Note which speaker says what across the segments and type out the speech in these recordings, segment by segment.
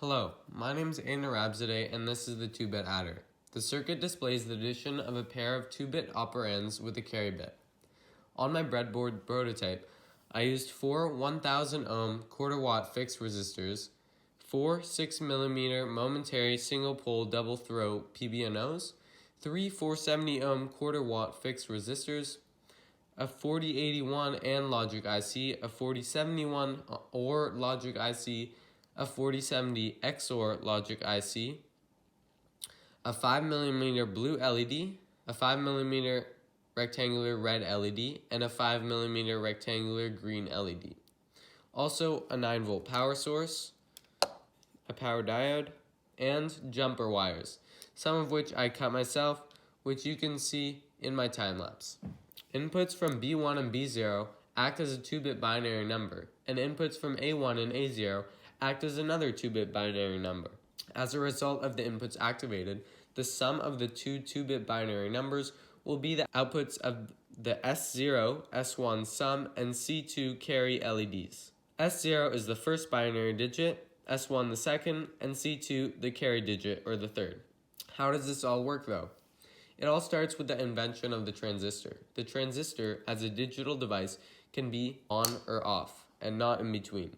Speaker 1: Hello, my name is Aidan Arabzadeh and this is the 2-bit adder. The circuit displays the addition of a pair of 2-bit operands with a carry bit. On my breadboard prototype, I used 4 1000 ohm quarter watt fixed resistors, 4 6mm momentary single pole double throw PBNOs, 3 470 ohm quarter watt fixed resistors, a 4081 AND Logic IC, a 4071 OR Logic IC, a 4070 XOR Logic IC, a 5mm blue LED, a 5mm rectangular red LED, and a 5mm rectangular green LED. Also a 9-volt power source, a power diode, and jumper wires, some of which I cut myself, which you can see in my time lapse. Inputs from B1 and B0 act as a 2-bit binary number, and inputs from A1 and A0 act as another 2-bit binary number. As a result of the inputs activated, the sum of the two 2-bit binary numbers will be the outputs of the S0, S1 sum, and C2 carry LEDs. S0 is the first binary digit, S1 the second, and C2 the carry digit, or the third. How does this all work though? It all starts with the invention of the transistor. The transistor, as a digital device, can be on or off, and not in between.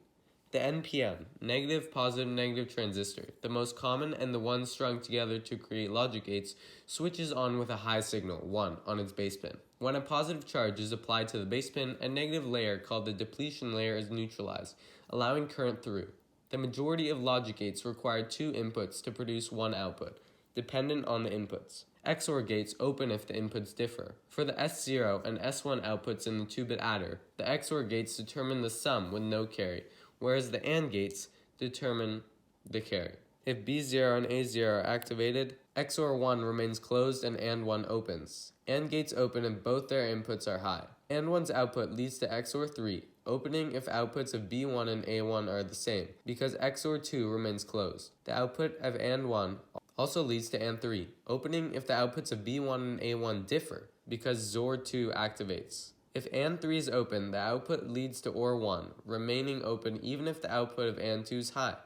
Speaker 1: The NPN, negative, positive, negative transistor, the most common and the one strung together to create logic gates, switches on with a high signal, 1, on its base pin. When a positive charge is applied to the base pin, a negative layer called the depletion layer is neutralized, allowing current through. The majority of logic gates require 2 inputs to produce 1 output, dependent on the inputs. XOR gates open if the inputs differ. For the S0 and S1 outputs in the 2-bit adder, the XOR gates determine the sum with no carry, whereas the AND gates determine the carry. If B0 and A0 are activated, XOR 1 remains closed and AND 1 opens. AND gates open if both their inputs are high. AND 1's output leads to XOR 3, opening if outputs of B1 and A1 are the same, because XOR 2 remains closed. The output of AND 1 also leads to AND 3, opening if the outputs of B1 and A1 differ, because XOR 2 activates. If AND 3 is open, the output leads to OR 1, remaining open even if the output of AND 2 is high.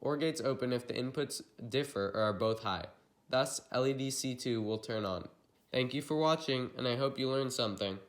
Speaker 1: OR gates open if the inputs differ or are both high. Thus, LED C2 will turn on. Thank you for watching, and I hope you learned something.